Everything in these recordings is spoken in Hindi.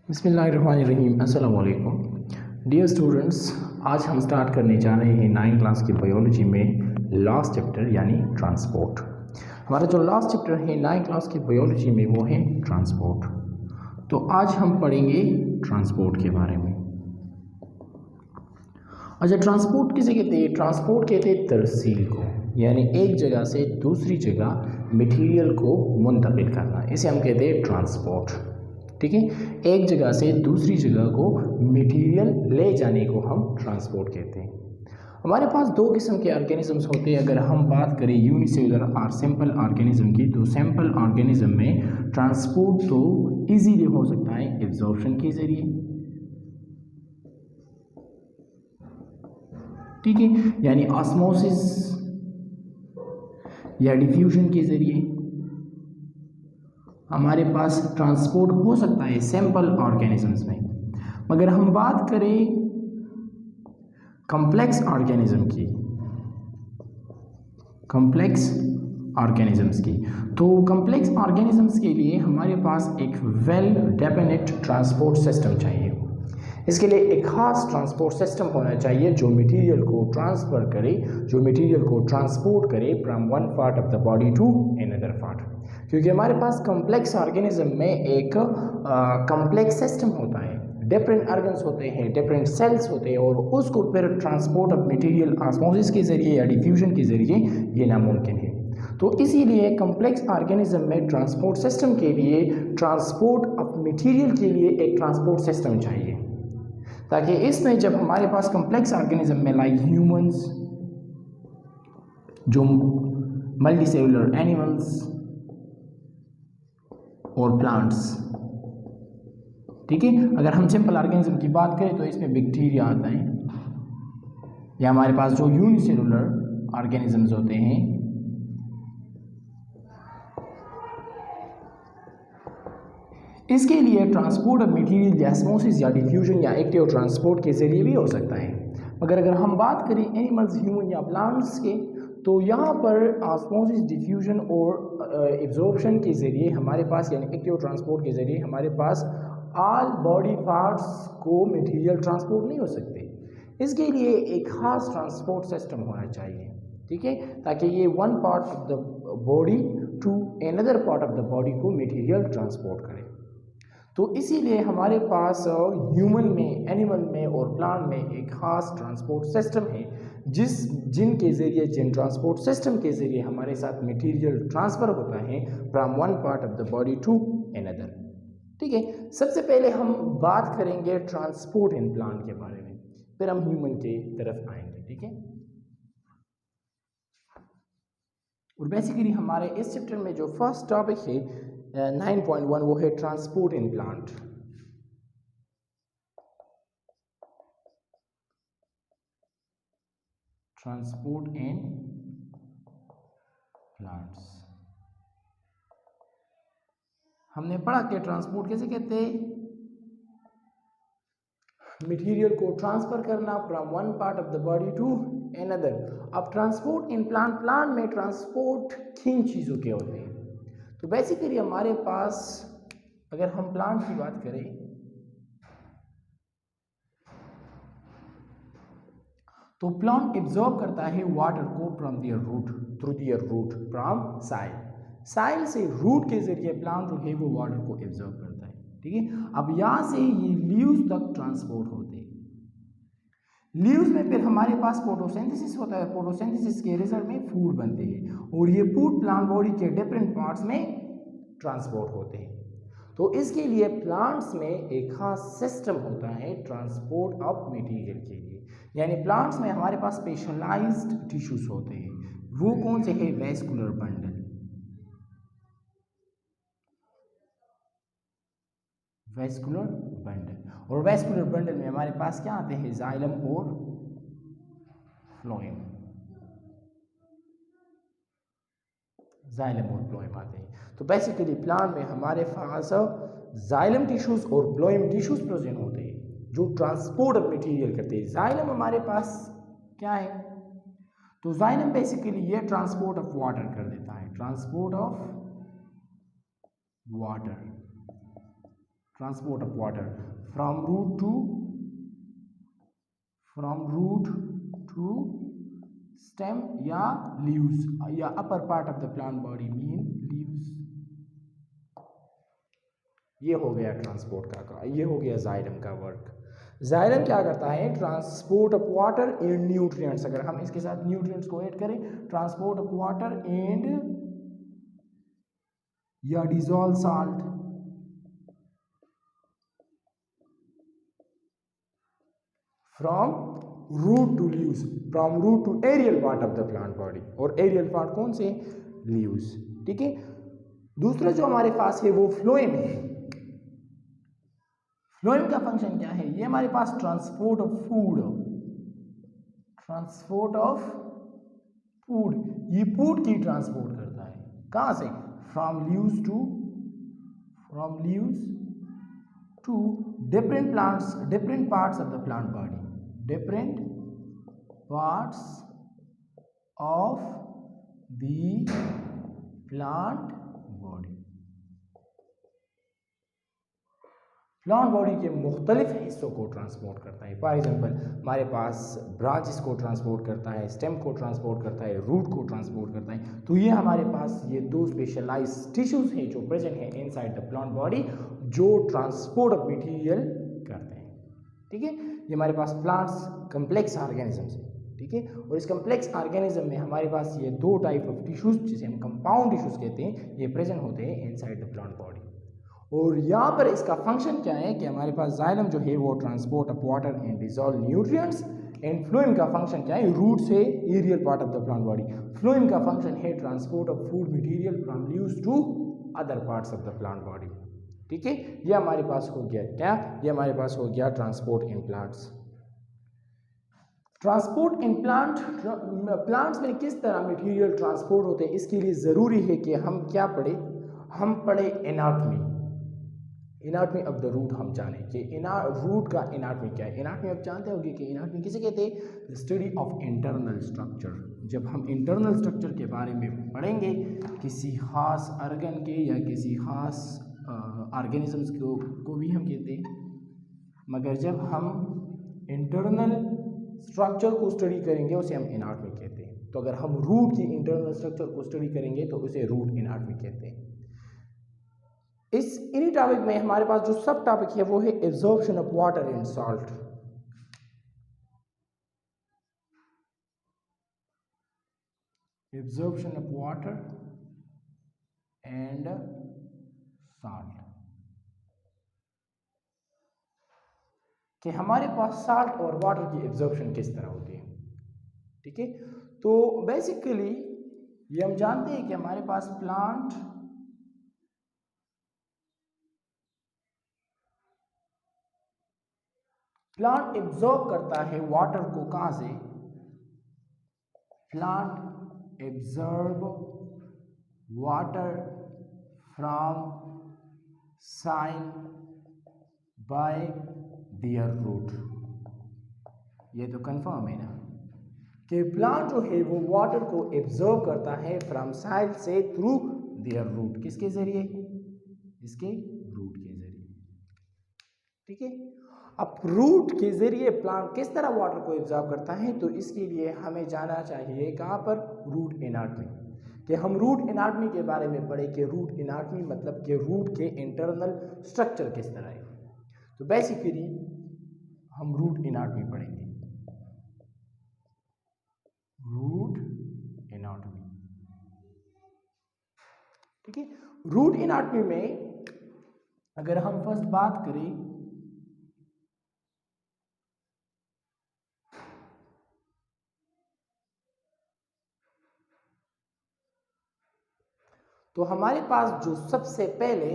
बिस्मिल्लाहिर्रहमानिर्रहीम। अस्सलाम वालेकुम डियर स्टूडेंट्स। आज हम स्टार्ट करने जा रहे हैं 9th क्लास की बायोलॉजी में लास्ट चैप्टर यानी ट्रांसपोर्ट। हमारा जो लास्ट चैप्टर है 9th क्लास की बायोलॉजी में वो है ट्रांसपोर्ट। तो आज हम पढ़ेंगे ट्रांसपोर्ट के बारे में। अच्छा, ट्रांसपोर्ट किसे कहते हैं? ट्रांसपोर्ट कहते हैं तरसील को, यानी एक जगह से दूसरी जगह मटेरियल को मुंतकिल करना, इसे हम कहते हैं ट्रांसपोर्ट। ठीक है, एक जगह से दूसरी जगह को मटेरियल ले जाने को हम ट्रांसपोर्ट कहते हैं। हमारे पास दो किस्म के ऑर्गेनिजम्स होते हैं। अगर हम बात करें यूनिसेलुलर और सिंपल ऑर्गेनिज्म की, तो सिंपल ऑर्गेनिज्म में ट्रांसपोर्ट तो इजीली हो सकता है एब्जॉर्प्शन के ज़रिए, ठीक है, यानी ऑस्मोसिस या डिफ्यूजन के ज़रिए हमारे पास ट्रांसपोर्ट हो सकता है सिंपल ऑर्गेनिजम्स में। मगर हम बात करें कॉम्प्लेक्स ऑर्गेनिज्म की, कॉम्प्लेक्स ऑर्गेनिजम्स की, तो कॉम्प्लेक्स ऑर्गेनिजम्स के लिए हमारे पास एक वेल डेफिनेट ट्रांसपोर्ट सिस्टम चाहिए। इसके लिए एक खास ट्रांसपोर्ट सिस्टम होना चाहिए जो मटेरियल को ट्रांसफ़र करे, जो मटेरियल को ट्रांसपोर्ट करे from one part of the body to another part. क्योंकि हमारे पास कॉम्प्लेक्स ऑर्गेनिज्म में एक कॉम्प्लेक्स सिस्टम होता है, डिफरेंट ऑर्गन्स होते हैं, डिफरेंट सेल्स होते हैं, और उसको फिर ट्रांसपोर्ट ऑफ मटेरियल ऑस्मोसिस के ज़रिए या डिफ्यूजन के ज़रिए ये नामुमकिन है। तो इसीलिए कॉम्प्लेक्स ऑर्गेनिज्म में ट्रांसपोर्ट सिस्टम के लिए, ट्रांसपोर्ट ऑफ मटेरियल के लिए एक ट्रांसपोर्ट सिस्टम चाहिए, ताकि इसमें जब हमारे पास कॉम्प्लेक्स ऑर्गेनिज्म में लाइक ह्यूमंस, जो मल्टीसेलुलर एनिमल्स और प्लांट्स, ठीक है, अगर हम सिंपल ऑर्गेनिज्म की बात करें तो इसमें बैक्टीरिया आता है, या हमारे पास जो यूनिसेलुलर ऑर्गेनिजम्स होते हैं, इसके लिए ट्रांसपोर्ट ऑफ मटेरियल ऑस्मोसिस या डिफ्यूजन या एक्टिव ट्रांसपोर्ट के ज़रिए भी हो सकता है। मगर अगर हम बात करें एनिमल्स, ह्यूमन या प्लांट्स के, तो यहाँ पर ऑस्मोसिस, डिफ्यूजन और एब्जॉर्प्शन के ज़रिए हमारे पास, यानी एक्टिव ट्रांसपोर्ट के ज़रिए हमारे पास ऑल बॉडी पार्ट्स को मटेरियल ट्रांसपोर्ट नहीं हो सकते। इसके लिए एक खास ट्रांसपोर्ट सिस्टम होना चाहिए, ठीक है, ताकि ये one part of the body to another part of the body को मटेरियल ट्रांसपोर्ट करे। तो इसीलिए हमारे पास ह्यूमन में, एनिमल में और प्लांट में एक खास ट्रांसपोर्ट सिस्टम है, जिन ट्रांसपोर्ट सिस्टम के ज़रिए हमारे साथ मटेरियल ट्रांसफ़र होता है from one part of the body to another. ठीक है, सबसे पहले हम बात करेंगे ट्रांसपोर्ट इन प्लांट के बारे में, फिर हम ह्यूमन के तरफ आएंगे, ठीक है। और बेसिकली हमारे इस चैप्टर में जो फर्स्ट टॉपिक है 9.1 वो है transport in plant. Transport in plants हमने पढ़ा कि ट्रांसपोर्ट कैसे कहते हैं, मटेरियल को ट्रांसफर करना from one part of the body to another. अब ट्रांसपोर्ट इन प्लांट, प्लांट में ट्रांसपोर्ट किन चीज़ों के होते हैं? तो बेसिकली हमारे पास, अगर हम प्लांट की बात करें, तो प्लांट एब्जॉर्ब करता है वाटर को from their root, through their root from soil. Soil से रूट के जरिए प्लांट जो है वो वाटर को एब्जॉर्ब करता है, ठीक है। अब यहाँ से ये लीव्स तक ट्रांसपोर्ट होते हैं। लीव्स में फिर हमारे पास फोटोसिंथेसिस होता है, फोटोसिंथेसिस के रिजल्ट में फूड बनते हैं, और ये फूड प्लांट बॉडी के डिफरेंट पार्ट्स में ट्रांसपोर्ट होते हैं। तो इसके लिए प्लांट्स में एक खास सिस्टम होता है ट्रांसपोर्ट ऑफ मटेरियल के लिए, यानी प्लांट्स में हमारे पास स्पेशलाइज्ड टिश्यूज होते हैं। वो कौन से है? Vascular bundle, vascular bundle. और वेस्कुलर बंडल में हमारे पास क्या आते हैं? जाइलम और फ्लोएम, जाइलम और फ्लोएम आते हैं। तो बेसिकली प्लांट में हमारे पास जाइलम टिश्यूज और फ्लोएम टिश्यूज प्रेजेंट होते हैं जो ट्रांसपोर्ट ऑफ मटेरियल करते हैं। जाइलम हमारे पास क्या है? तो जाइलम बेसिकली ये ट्रांसपोर्ट ऑफ वाटर कर देता है, transport of water, transport of water from root to stem या लीव्स या upper part of the plant body mean leaves. ये हो गया ट्रांसपोर्ट का, ये हो गया जाइलम का वर्क। जाइलम क्या करता है? Transport of water and nutrients. अगर हम इसके साथ न्यूट्रिएंट्स को ऐड करें, ट्रांसपोर्ट ऑफ वाटर एंड या dissolve salt from root to leaves, from root to aerial part of the plant body. और एरियल पार्ट कौन से? लीव्स। ठीक है। दूसरा जो हमारे पास है वो फ्लोएम है। फ्लोएम का फंक्शन क्या है? ये हमारे पास transport of food, transport of food, ये फूड की ट्रांसपोर्ट करता है। कहां से? From leaves to different plants, different parts of the plant body, different parts of the plant body. Plant body के मुख्तलिफ हिस्सों को ट्रांसपोर्ट करता है। फॉर एग्जाम्पल हमारे पास ब्रांचेस को ट्रांसपोर्ट करता है, स्टेम को ट्रांसपोर्ट करता है, रूट को ट्रांसपोर्ट करता है। तो ये हमारे पास ये दो स्पेशलाइज टिश्यूज हैं जो प्रेजेंट है इनसाइड द प्लांट बॉडी, जो ट्रांसपोर्ट ऑफ मटेरियल करते हैं। ठीक है। ये हमारे पास प्लांट्स कम्प्लेक्स ऑर्गेनिजम्स है। ठीक है। और इस कम्प्लेक्स ऑर्गेनिज्म में हमारे पास ये दो टाइप ऑफ टिश्यूज, जिसे हम कंपाउंड टिश्यूज कहते हैं, ये प्रेजेंट होते हैं इनसाइड द प्लांट बॉडी। और यहाँ पर इसका फंक्शन क्या है कि हमारे पास जाइलम जो है वो transport of water and dissolve nutrients, and phloem का फंक्शन क्या है? रूट से aerial part of the plant body. Phloem का फंक्शन है transport of food material from leaves to other parts of the plant body. ठीक है। ये हमारे पास हो गया क्या? ये हमारे पास हो गया transport in plants. Transport in plants में किस तरह मटेरियल ट्रांसपोर्ट होते हैं, इसके लिए ज़रूरी है कि हम क्या पढ़े? हम पढ़े anatomy, anatomy of the root हम जाने कि रूट का एनाटॉमी क्या है। एनाटॉमी आप जानते होंगे कि एनाटॉमी किसे कहते हैं? The study of internal structure. जब हम इंटरनल स्ट्रक्चर के बारे में पढ़ेंगे, किसी खास ऑर्गन के या किसी खास ऑर्गेनिजम्स को भी हम कहते हैं, मगर जब हम इंटरनल स्ट्रक्चर को स्टडी करेंगे उसे हम एनाटॉमी कहते हैं। तो अगर हम रूट की इंटरनल स्ट्रक्चर को स्टडी करेंगे तो उसे रूट एनाटॉमी कहते हैं। इस इन्हीं टॉपिक में हमारे पास जो सब टॉपिक है वो है absorption of water and salt. Absorption of water and salt, कि हमारे पास सॉल्ट और वाटर की एब्जॉर्प्शन किस तरह होती है। ठीक है। तो बेसिकली ये हम जानते हैं कि हमारे पास प्लांट एब्जॉर्ब करता है वाटर को। कहां से? Plant absorb water from soil by their root. ये तो कंफर्म है ना कि प्लांट जो है वो वाटर को एब्जॉर्ब करता है फ्रॉम साइल से थ्रू देयर रूट। किसके जरिए? इसके रूट के जरिए। ठीक है। अब रूट के जरिए प्लांट किस तरह वाटर को एब्जॉर्ब करता है, तो इसके लिए हमें जाना चाहिए कहाँ पर? Root anatomy. कि हम रूट एनाटॉमी के बारे में पढ़े कि रूट एनाटॉमी मतलब कि रूट के इंटरनल स्ट्रक्चर किस तरह है। तो बेसिकली हम रूट एनाटॉमी पढ़ेंगे। Root anatomy. ठीक है। रूट एनाटॉमी में अगर हम फर्स्ट बात करें तो हमारे पास जो सबसे पहले,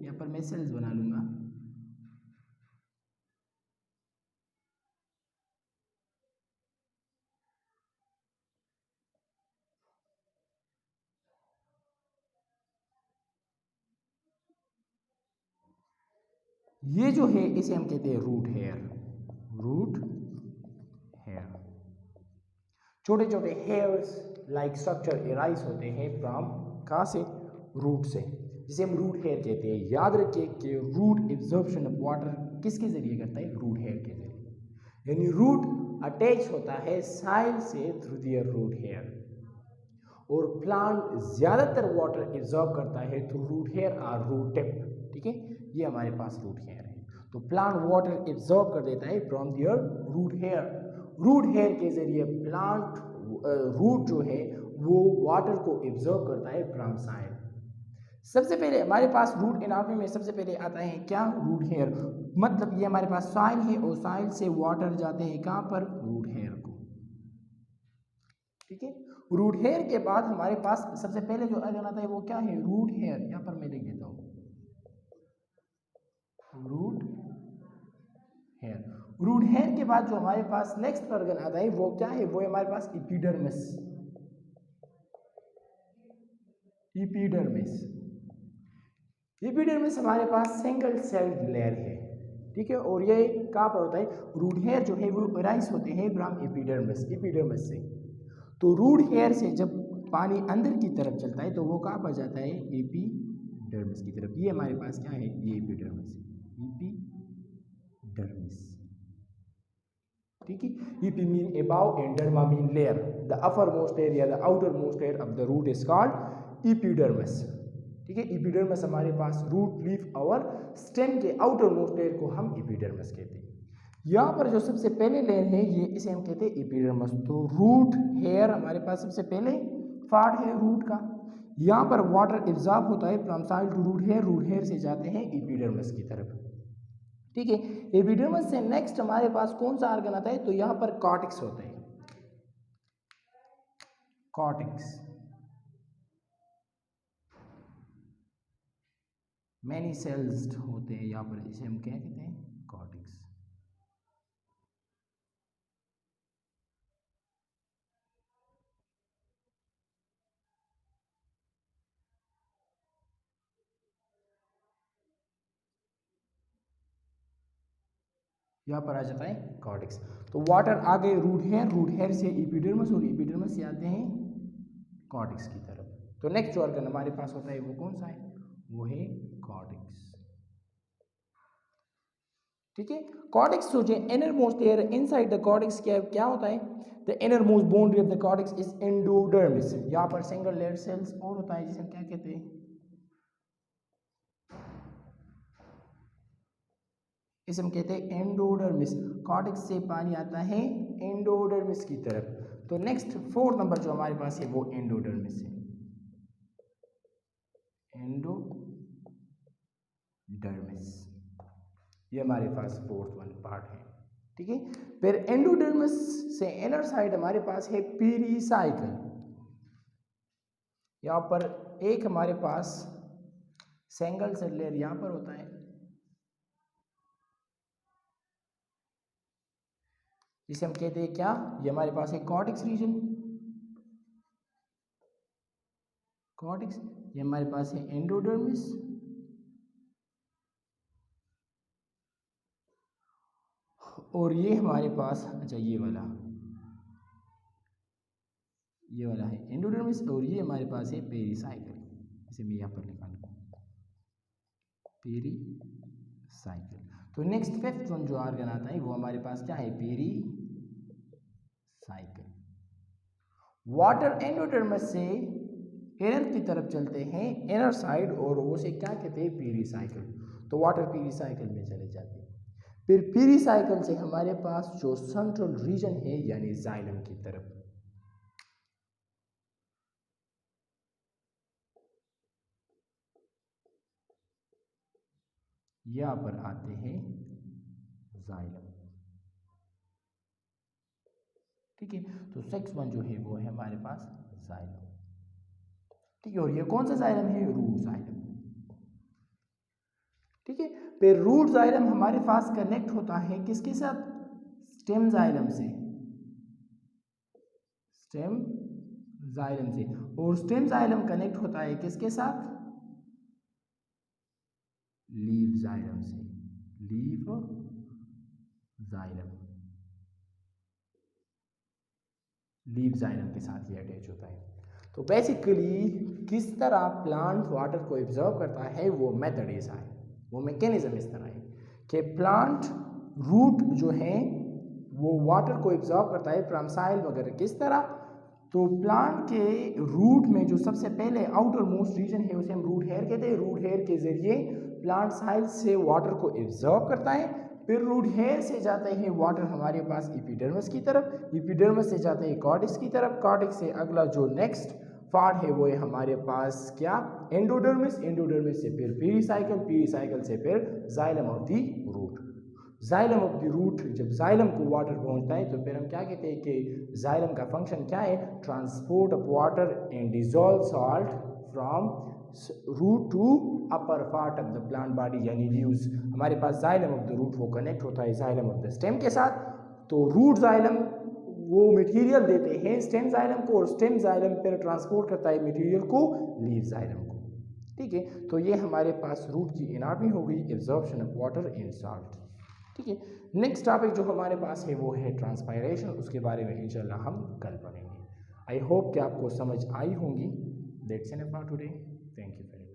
यहाँ पर मैं सेल्स बना लूंगा, ये जो है इसे हम कहते हैं रूट हेयर। रूट हेयर, छोटे छोटे हेयर्स लाइक स्ट्रक्चर एराइज होते हैं फ्रॉम कहाँ से? रूट से। जिसे हम रूट हेयर कहते हैं। याद रखिए कि रूट एब्जॉर्प्शन ऑफ वाटर किसके जरिए करता है, रूट हेयर के जरिए, यानी रूट अटैच होता है साइल से थ्रू दियर रूट हेयर, और प्लांट ज्यादातर वाटर एब्जॉर्ब करता है थ्रू रूट हेयर और रूट टिप। ठीक है, ये हमारे पास रूट हेयर है। तो प्लांट वाटर एब्जॉर्ब कर देता है from their root hair. Root hair के जरिए प्लांट रूट जो है वो वाटर को एब्जॉर्ब करता है फ्रॉम साइल। सबसे पहले हमारे पास रूट एनाटॉमी में सबसे पहले आता है क्या, रूट हेयर। मतलब ये हमारे पास सॉइल है और सॉइल से वाटर जाते हैं कहाँ पर, रूट हेयर को। ठीक है, रूट हेयर के बाद हमारे पास सबसे पहले जो आइकन आता है वो क्या है, रूट हेयर। यहां पर मैं लिख देता हूं रूट हेयर। रूट हेयर के बाद जो हमारे पास नेक्स्ट ऑर्गन आता है वो क्या है, वो हमारे पास एपिडर्मिस। एपिडर्मिस एपिडर्मिस हमारे पास सिंगल सेल्ड लेयर है। ठीक है, और ये कहाँ पर होता है, रूट हेयर जो है वो राइज होते हैं फ्रॉम एपिडर्मिस, एपिडर्मिस से। तो रूट हेयर से जब पानी अंदर की तरफ चलता है तो वो कहाँ पर जाता है, एपिडर्मिस की तरफ। ये हमारे पास क्या है, ये एपिडर्मिस, एपिडर्मिस। ठीक है, epi mean above and derma mean layer. The uppermost area, the outermost layer of the root is called epidermis. ठीक है, epidermis हमारे पास रूट लीफ और स्टेम के आउटर मोस्ट लेयर को हम epidermis कहते हैं। यहाँ पर जो सबसे पहले लेयर है ये इसे हम कहते हैं epidermis। तो रूट हेयर हमारे पास सबसे पहले पार्ट है रूट का। यहाँ पर वाटर एब्जॉर्ब होता है from soil to root hair, root hair से जाते हैं epidermis की तरफ। ठीक है, एपिडर्मिस से नेक्स्ट हमारे पास कौन सा ऑर्गन आता है, तो यहां पर कॉर्टेक्स होता है, कॉर्टेक्स। मैनी सेल्स होते हैं यहाँ पर, इसे हम क्या कहते हैं, कॉर्टेक्स। यहाँ पर आ जाता है कॉर्टेक्स। तो वाटर आ गए रूट हेयर, रूट हेयर से एपिडर्मिस और एपिडर्मिस से आते हैं कॉर्टेक्स की तरफ। तो नेक्स्ट जो ऑर्गन हमारे पास होता है वो कौन सा है, वो है कॉर्टेक्स। ठीक है, कॉर्टेक्स जो inner most layer inside the cortex क्या होता है, the inner most boundary of the cortex is endodermis. यहाँ पर सिंगल लेयर सेल्स और होता है जिसे हम क्या कहते हैं, इसे हम कहते हैं एंडोडर्मिस। कॉर्टेक्स से पानी आता है एंडोडर्मिस की तरफ। तो नेक्स्ट फोर्थ नंबर जो हमारे पास है वो एंडोडर्मिस है, एंडोडर्मिस। ये हमारे पास फोर्थ वन पार्ट है। ठीक है, फिर एंडोडर्मिस से इनर साइड हमारे पास है पेरिसाइकल। यहाँ पर एक हमारे पास सिंगल सेल लेयर यहाँ पर होता है, जिसे हम कहते हैं क्या, ये हमारे पास है कॉर्टेक्स रीजन, कॉर्टेक्स। ये हमारे पास है एंडोडर्मिस, और ये हमारे पास, अच्छा ये वाला है एंडोडर्मिस, और ये हमारे पास है पेरिसाइकल। इसे मैं यहाँ पर लिखा लूँ, पेरिसाइकल। तो नेक्स्ट फिफ्थ वन जो ऑर्गन आता है वो हमारे पास क्या है, पेरिसाइकल। वाटर एंडोडर्मिस से इनर की तरफ चलते हैं, इनर साइड, और उसे क्या कहते हैं, पेरिसाइकल। तो वाटर पेरिसाइकल में चले जाते हैं। फिर पेरिसाइकल से हमारे पास जो सेंट्रल रीजन है यानी जाइलम की तरफ, यहाँ पर आते हैं जाइलम। ठीक है, तो सिक्स वन जो है वो है हमारे पास जाइलम। ठीक है, और ये कौन सा जाइलम है, रूट जाइलम। ठीक है, फिर रूट जाइलम हमारे पास कनेक्ट होता है किसके साथ, स्टेम जाइलम से, स्टेम जाइलम से। और स्टेम जाइलम कनेक्ट होता है किसके साथ, लीफ जाइलम से, लीफ जाइलम, लीफ जाइलम के साथ ये अटैच होता है। तो बेसिकली किस तरह प्लांट वाटर को एब्जॉर्ब करता है वो मेथड ऐसा है, वो मैकेनिज्म इस तरह है कि प्लांट रूट जो है वो वाटर को एब्जॉर्ब करता है फ्रॉम सॉइल वगैरह। किस तरह? तो प्लांट के रूट में जो सबसे पहले आउटर मोस्ट रीजन है उसे हम रूट हेयर कहते हैं। रूट हेयर के जरिए प्लांट सॉइल से वाटर को एब्जॉर्ब करता है, फिर रूट हेयर से जाते हैं वाटर हमारे पास एपिडर्मिस की तरफ, एपिडर्मिस से जाते हैं कॉर्टेक्स की तरफ, कॉर्टेक्स से अगला जो नेक्स्ट पार्ट है वो है हमारे पास क्या, एंडोडर्मिस, एंडोडर्मिस से फिर पेरिसाइकल, पेरिसाइकल से फिर xylem of the root. Xylem of the root, जब जाइलम को वाटर पहुंचता है तो फिर हम क्या कहते हैं कि जाइलम का फंक्शन क्या है, transport of water and dissolve salt from root to upper part of the plant body, यानी लीव्स। हमारे पास जाइलम ऑफ द रूट वो कनेक्ट होता है जाइलम ऑफ द स्टेम के साथ। तो रूट जाइलम वो मटेरियल देते हैं स्टेम जाइलम को, और स्टेम जाइलम फिर ट्रांसपोर्ट करता है मटेरियल को लीव जाइलम को। ठीक है, तो ये हमारे पास रूट की एनाटॉमी हो गई, absorption of water in salt. ठीक है, नेक्स्ट टॉपिक जो हमारे पास है वो है ट्रांसपायरेशन, उसके बारे में इंशाल्लाह हम कल पढ़ेंगे। आई होप कि आपको समझ आई होंगी। That's enough for today, thank you very much.